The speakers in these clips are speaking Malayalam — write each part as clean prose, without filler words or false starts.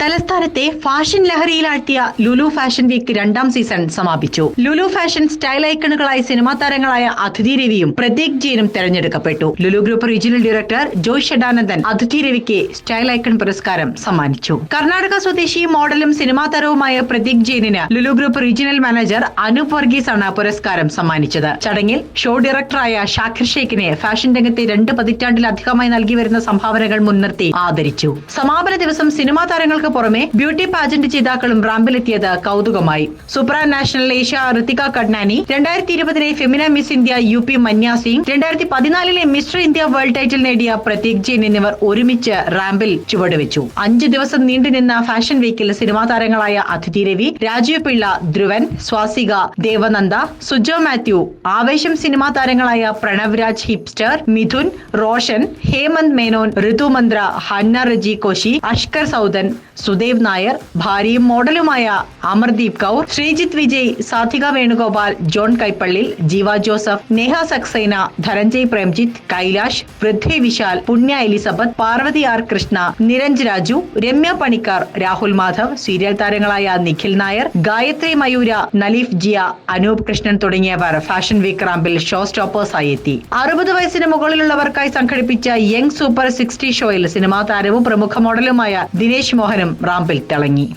തലസ്ഥാനത്തെ ഫാഷൻ ലഹരിയിലാഴ്ത്തിയ ലുലു ഫാഷൻ വീക്ക് രണ്ടാം സീസൺ സമാപിച്ചു. ലുലു ഫാഷൻ സ്റ്റൈൽ ഐക്കണുകളായി സിനിമാ താരങ്ങളായ അതിഥി രവിയും പ്രതീക് ജെയിനും തെരഞ്ഞെടുക്കപ്പെട്ടു. Lulu group regional director Joy Shadanandan അതിഥി രവിക്ക് സ്റ്റൈൽ ഐക്കൺ പുരസ്കാരം സമ്മാനിച്ചു. കർണാടക സ്വദേശി മോഡലും സിനിമാ താരവുമായ പ്രതീക് ജെയിനിന് Lulu group regional manager Anoop Varghese ആണ് പുരസ്കാരം സമ്മാനിച്ചത്. ചടങ്ങിൽ ഷോ ഡയറക്ടറായ ഷാക്കിർ ഷെയ്ഖിനെ ഫാഷൻ രംഗത്തെ 2 പതിറ്റാണ്ടിലധികമായി നൽകി വരുന്ന സംഭാവനകൾ മുൻനിർത്തി ആദരിച്ചു. സമാപന ദിവസം സിനിമാ താരങ്ങൾക്ക് പുറമെ ബ്യൂട്ടി പാജന്റ് ജേതാക്കളും റാമ്പിലെത്തിയത് കൗതുകമായി. Supranational Asia Ritika Kadnani, 2020 Femina Miss India UP Manya Singh, 2014 Mister India World title നേടിയ പ്രതീക് ജെയിൻ എന്നിവർ ഒരുമിച്ച് റാമ്പിൽ ചുവടുവെച്ചു. 5 ദിവസം നീണ്ടുനിന്ന ഫാഷൻ വീക്കിൽ സിനിമാ താരങ്ങളായ അതിഥി രവി, രാജീവ് പിള്ള, ധ്രുവൻ, സ്വാസിക, ദേവനന്ദ, സുജോ മാത്യു, ആവേശം സിനിമാ താരങ്ങളായ പ്രണവ് രാജ്, ഹിപ്സ്റ്റർ, മിഥുൻ, റോഷൻ, ഹേമന്ത് മേനോൻ, ഋതുമന്ത്ര, ഹന്ന റജി കോശി, അഷ്കർ സൗദൻ, സുദേവ് നായർ, ഭാര്യയും മോഡലുമായ Amardeep Kaur, Sreejith Vijay, Sadhika Venugopal, John Kaippallil, Jeeva Joseph, Neha Saxena, Dhananjay Premjith, Kailash, Prithvi Vishal, Punya Elizabeth, Parvathy R Krishna, Niranj Raju, Ramya Panicker, Rahul Madhav, serial താരങ്ങളായ നിഖിൽ നായർ, ഗായത്രി മയൂര, നലീഫ് ജിയ, അനൂപ് കൃഷ്ണൻ തുടങ്ങിയവർ ഫാഷൻ വീക്ക് റാമ്പിൽ ഷോ സ്റ്റോപ്പേഴ്സായി എത്തി. 60 വയസ്സിന് മുകളിലുള്ളവർക്കായി സംഘടിപ്പിച്ച യങ് സൂപ്പർ 60 ഷോയിൽ സിനിമാ താരവും പ്രമുഖ മോഡലുമായ ദിനേശ് മോഹനും റാമ്പിൽ തിളങ്ങി.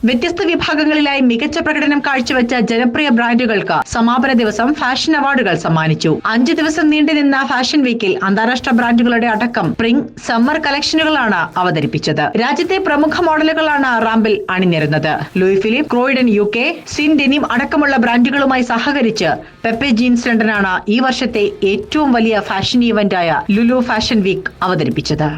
വ്യത്യസ്ത വിഭാഗങ്ങളിലായി മികച്ച പ്രകടനം കാഴ്ചവെച്ച ജനപ്രിയ ബ്രാൻഡുകൾക്ക് സമാപന ദിവസം ഫാഷൻ അവാർഡുകൾ സമ്മാനിച്ചു. 5 ദിവസം നീണ്ടുനിന്ന ഫാഷൻ വീക്കിൽ അന്താരാഷ്ട്ര ബ്രാൻഡുകളുടെ അടക്കം സ്പ്രിംഗ്, സമ്മർ കളക്ഷനുകളാണ് അവതരിപ്പിച്ചത്. രാജ്യത്തെ പ്രമുഖ മോഡലുകളാണ് റാമ്പിൽ അണിനിരുന്നത്. ലൂയി ഫിലിപ്പ്, ക്രോയിഡൻ UK, സിൻ ഡെനിം അടക്കമുള്ള ബ്രാൻഡുകളുമായി സഹകരിച്ച് പെപ്പെ ജീൻസ് ലണ്ടനാണ് ഈ വർഷത്തെ ഏറ്റവും വലിയ ഫാഷൻ ഈവന്റായ ലുലു ഫാഷൻ വീക്ക് അവതരിപ്പിച്ചത്.